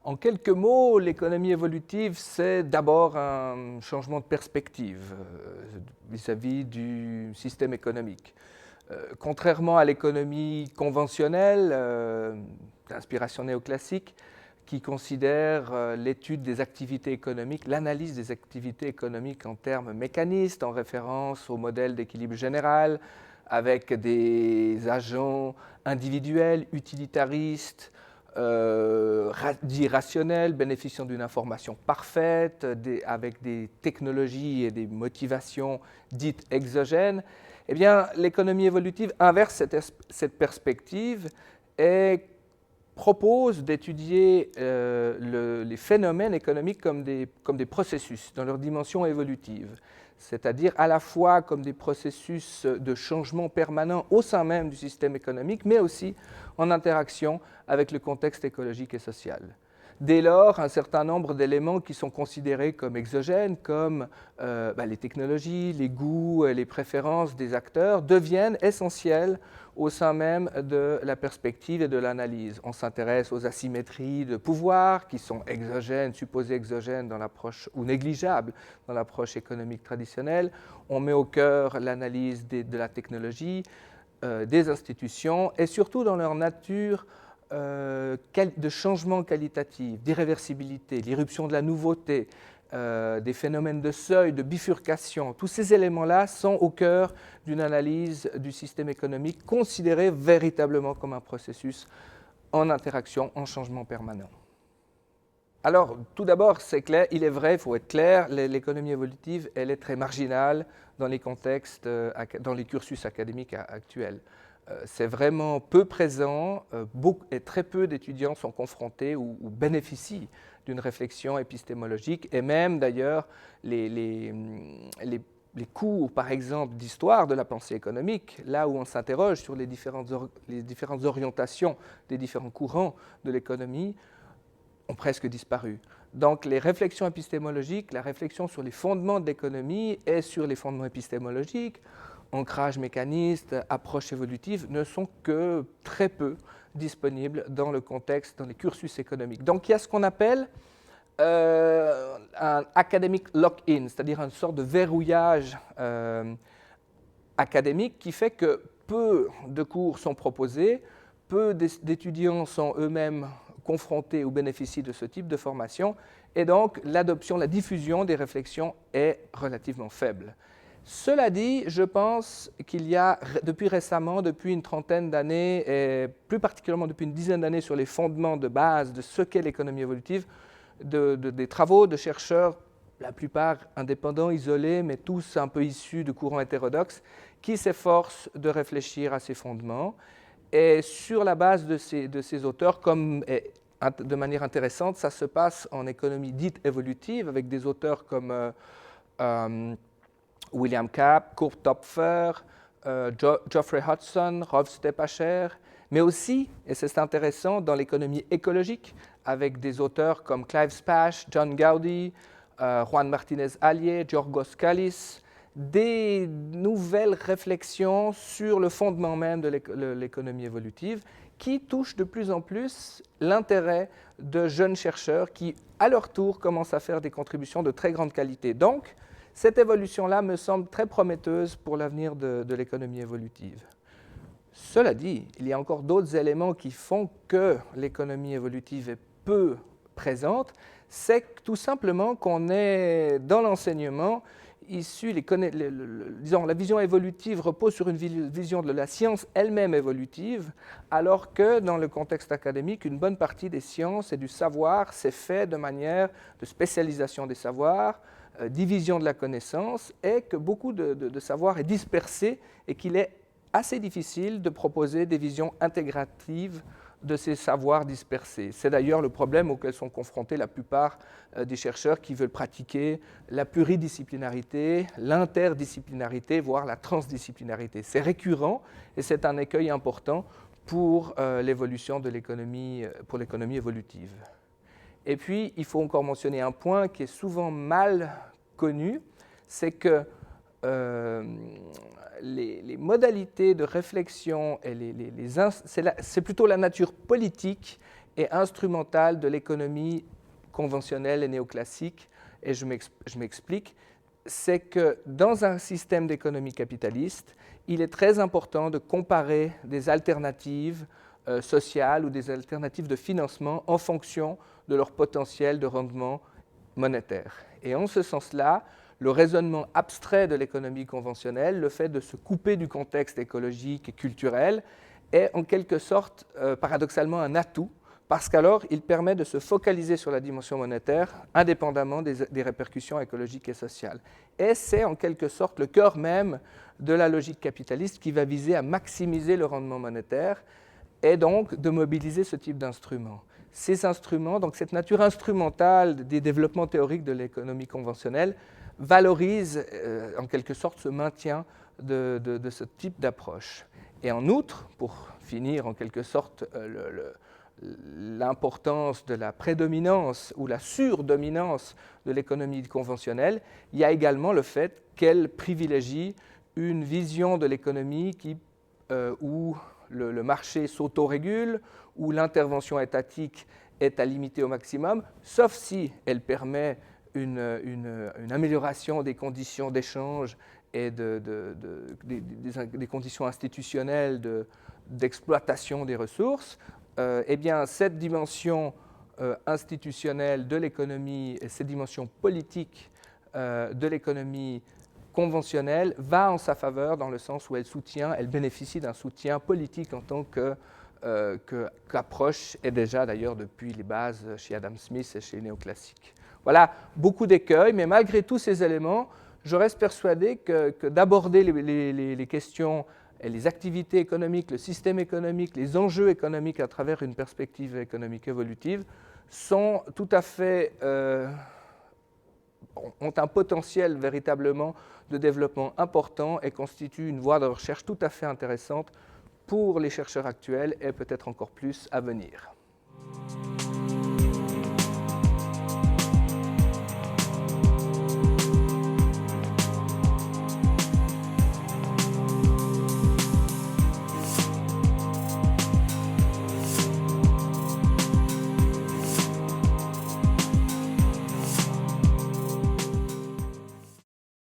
En quelques mots, l'économie évolutive, c'est d'abord un changement de perspective vis-à-vis du système économique. Contrairement à l'économie conventionnelle, d'inspiration néoclassique, qui considère l'étude des activités économiques, l'analyse des activités économiques en termes mécanistes, en référence au modèle d'équilibre général, avec des agents individuels, utilitaristes, dits rationnels, bénéficiant d'une information parfaite, avec des technologies et des motivations dites exogènes. Eh bien, l'économie évolutive inverse cette perspective et propose d'étudier les phénomènes économiques comme des processus dans leur dimension évolutive, c'est-à-dire à la fois comme des processus de changement permanent au sein même du système économique, mais aussi en interaction avec le contexte écologique et social. Dès lors, un certain nombre d'éléments qui sont considérés comme exogènes, comme les technologies, les goûts, les préférences des acteurs, deviennent essentiels au sein même de la perspective et de l'analyse. On s'intéresse aux asymétries de pouvoir qui sont exogènes, supposées exogènes dans l'approche, ou négligeables dans l'approche économique traditionnelle. On met au cœur l'analyse de la technologie, des institutions et surtout dans leur nature de changement qualitatif, d'irréversibilité, l'irruption de la nouveauté, des phénomènes de seuil, de bifurcation. Tous ces éléments-là sont au cœur d'une analyse du système économique considéré véritablement comme un processus en interaction, en changement permanent. Alors, tout d'abord, c'est clair, il est vrai, il faut être clair, l'économie évolutive, elle est très marginale dans les contextes, dans les cursus académiques actuels. C'est vraiment peu présent et très peu d'étudiants sont confrontés ou bénéficient d'une réflexion épistémologique et même d'ailleurs les cours, par exemple, d'histoire de la pensée économique, là où on s'interroge sur les différentes orientations des différents courants de l'économie, ont presque disparu. Donc les réflexions épistémologiques, la réflexion sur les fondements de l'économie et sur les fondements épistémologiques, ancrage mécaniste, approche évolutive, ne sont que très peu disponibles dans le contexte, dans les cursus économiques. Donc il y a ce qu'on appelle un academic lock-in, c'est-à-dire une sorte de verrouillage académique qui fait que peu de cours sont proposés, peu d'étudiants sont eux-mêmes confrontés ou bénéficient de ce type de formation, et donc l'adoption, la diffusion des réflexions est relativement faible. Cela dit, je pense qu'il y a depuis récemment, depuis une trentaine d'années, et plus particulièrement depuis une dizaine d'années sur les fondements de base de ce qu'est l'économie évolutive, des travaux de chercheurs, la plupart indépendants, isolés, mais tous un peu issus de courants hétérodoxes, qui s'efforcent de réfléchir à ces fondements. Et sur la base de ces auteurs, comme de manière intéressante, ça se passe en économie dite évolutive, avec des auteurs comme William Kapp, Kurt Topfer, Geoffrey Hudson, Rolf Steppacher, mais aussi, et c'est intéressant, dans l'économie écologique, avec des auteurs comme Clive Spash, John Gowdy, Juan Martinez-Allier, Giorgos Kallis, des nouvelles réflexions sur le fondement même de l'économie évolutive qui touchent de plus en plus l'intérêt de jeunes chercheurs qui, à leur tour, commencent à faire des contributions de très grande qualité. Donc, cette évolution-là me semble très prometteuse pour l'avenir de l'économie évolutive. Cela dit, il y a encore d'autres éléments qui font que l'économie évolutive est peu présente. C'est tout simplement qu'on est dans l'enseignement issu, disons, la vision évolutive repose sur une vision de la science elle-même évolutive, alors que dans le contexte académique, une bonne partie des sciences et du savoir s'est fait de manière de spécialisation des savoirs, division de la connaissance, et que beaucoup de savoir est dispersé et qu'il est assez difficile de proposer des visions intégratives de ces savoirs dispersés. C'est d'ailleurs le problème auquel sont confrontés la plupart des chercheurs qui veulent pratiquer la pluridisciplinarité, l'interdisciplinarité, voire la transdisciplinarité. C'est récurrent et c'est un écueil important pour l'évolution de l'économie, pour l'économie évolutive. Et puis, il faut encore mentionner un point qui est souvent mal connu, c'est que les modalités de réflexion et c'est plutôt la nature politique et instrumentale de l'économie conventionnelle et néoclassique. Et je m'explique. C'est que dans un système d'économie capitaliste, il est très important de comparer des alternatives sociales ou des alternatives de financement en fonction de leur potentiel de rendement monétaire. Et en ce sens-là, le raisonnement abstrait de l'économie conventionnelle, le fait de se couper du contexte écologique et culturel, est en quelque sorte, paradoxalement, un atout, parce qu'alors il permet de se focaliser sur la dimension monétaire indépendamment des répercussions écologiques et sociales. Et c'est en quelque sorte le cœur même de la logique capitaliste qui va viser à maximiser le rendement monétaire et donc de mobiliser ce type d'instruments. Ces instruments, donc cette nature instrumentale des développements théoriques de l'économie conventionnelle, valorise en quelque sorte ce maintien de ce type d'approche. Et en outre, pour finir en quelque sorte l'importance de la prédominance ou la surdominance de l'économie conventionnelle, il y a également le fait qu'elle privilégie une vision de l'économie où le marché s'autorégule, où l'intervention étatique est à limiter au maximum, sauf si elle permet une amélioration des conditions d'échange et des conditions institutionnelles d'exploitation des ressources. Eh bien, cette dimension institutionnelle de l'économie et cette dimension politique de l'économie conventionnelle va en sa faveur dans le sens où elle bénéficie d'un soutien politique en tant qu'approche, et déjà d'ailleurs depuis les bases chez Adam Smith et chez les néoclassiques. Voilà, beaucoup d'écueils, mais malgré tous ces éléments, je reste persuadé que d'aborder les questions et les activités économiques, le système économique, les enjeux économiques à travers une perspective économique évolutive sont tout à fait, ont un potentiel véritablement de développement important et constituent une voie de recherche tout à fait intéressante pour les chercheurs actuels et peut-être encore plus à venir.